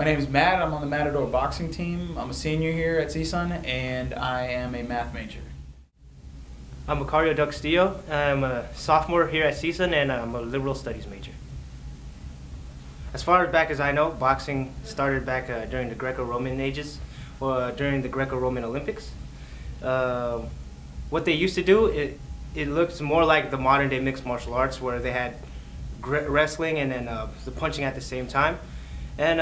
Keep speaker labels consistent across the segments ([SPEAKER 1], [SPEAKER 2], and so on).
[SPEAKER 1] name is Matt. I'm on the Matador boxing team. I'm a senior here at CSUN, and I am a math major.
[SPEAKER 2] I'm Macario Del Castillo. I'm a sophomore here at CSUN, and I'm a liberal studies major. As far back as I know, boxing started back during the Greco-Roman ages, or during the Greco-Roman Olympics. What they used to do, it looks more like the modern day mixed martial arts, where they had wrestling and then the punching at the same time. And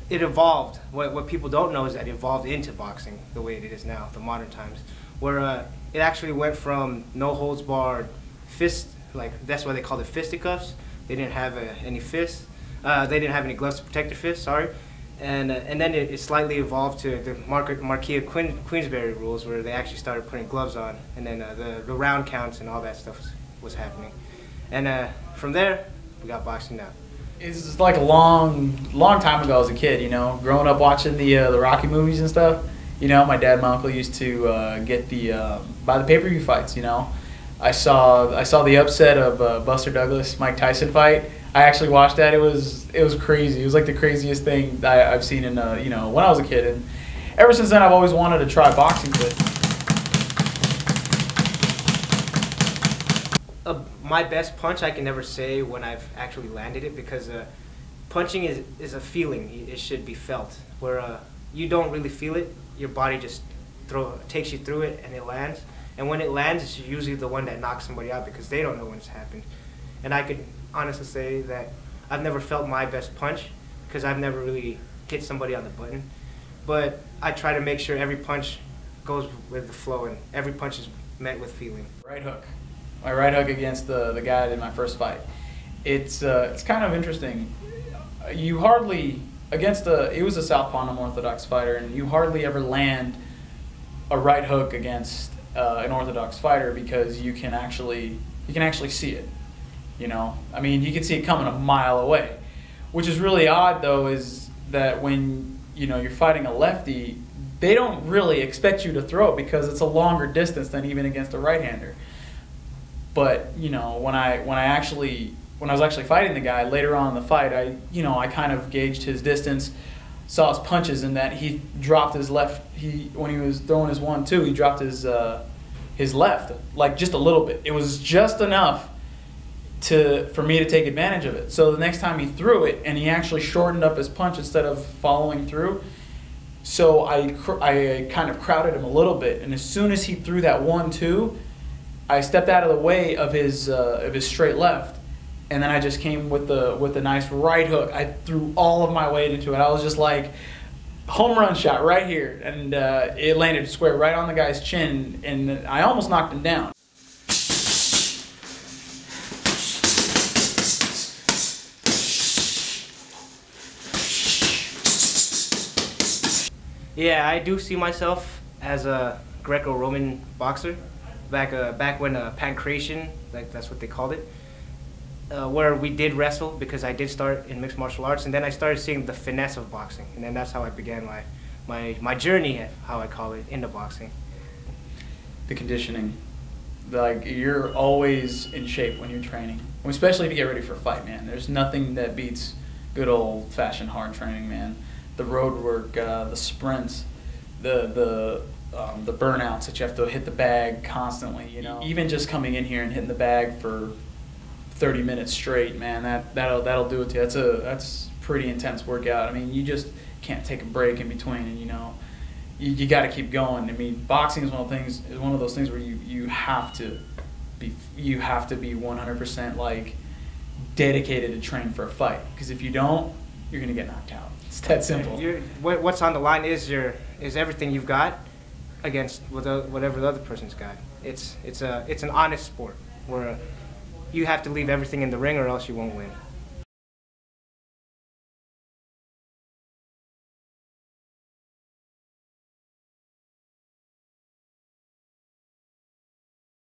[SPEAKER 2] it evolved. What people don't know is that it evolved into boxing the way it is now, the modern times, where it actually went from no holds barred fist, like that's why they called it fisticuffs. They didn't have any fists. They didn't have any gloves to protect their fists, sorry. And then it slightly evolved to the Marquis of Queensberry rules, where they actually started putting gloves on, and then the round counts and all that stuff was happening. And from there, we got boxing now.
[SPEAKER 1] It's like a long time ago as a kid, you know, growing up watching the Rocky movies and stuff. You know, my dad and my uncle used to get buy the pay-per-view fights. You know, I saw the upset of Buster Douglas Mike Tyson fight. I actually watched that. It was crazy. It was like the craziest thing I've seen in you know, when I was a kid. And ever since then, I've always wanted to try boxing.
[SPEAKER 2] My best punch, I can never say when I've actually landed it, because punching is a feeling. It should be felt. Where you don't really feel it, your body just takes you through it and it lands. And when it lands, it's usually the one that knocks somebody out, because they don't know when it's happened. And I could honestly say that I've never felt my best punch, because I've never really hit somebody on the button. But I try to make sure every punch goes with the flow, and every punch is met with feeling.
[SPEAKER 1] Right hook. My right hook against the guy in my first fight. It's kind of interesting. You hardly, he was a southpaw unorthodox fighter, and you hardly ever land a right hook against an orthodox fighter, because you can actually see it. You know, I mean, you can see it coming a mile away. Which is really odd, though, is that when you're fighting a lefty, they don't really expect you to throw it, because it's a longer distance than even against a right-hander. But you know, when I was actually fighting the guy later on in the fight, I kind of gauged his distance, saw his punches, and that he dropped his left. When he was throwing his 1-2, he dropped his left, like just a little bit. It was just enough for me to take advantage of it. So the next time he threw it, and he actually shortened up his punch instead of following through. So I kind of crowded him a little bit, and as soon as he threw that 1-2, I stepped out of the way of his straight left, and then I just came with the nice right hook. I threw all of my weight into it. I was just like, home run shot right here, and it landed square right on the guy's chin, and I almost knocked him down.
[SPEAKER 2] Yeah, I do see myself as a Greco-Roman boxer. Back when pancration, like that's what they called it, where we did wrestle, because I did start in mixed martial arts, and then I started seeing the finesse of boxing, and then that's how I began my journey, how I call it, into boxing. The
[SPEAKER 1] conditioning, like you're always in shape when you're training, especially if you get ready for a fight, man. There's nothing that beats good old-fashioned hard training, man. The road work, the sprints, the burnouts that you have to hit the bag constantly, you know. Even just coming in here and hitting the bag for 30 minutes straight, man, that'll do it to you. That's pretty intense workout. I mean, you just can't take a break in between, and you got to keep going. I mean, boxing is one of those things where you have to be 100% like dedicated to train for a fight, because if you don't, you're gonna get knocked out. It's that simple.
[SPEAKER 2] What's on the line is everything you've got against whatever the other person's got. It's an honest sport, where you have to leave everything in the ring, or else you won't win.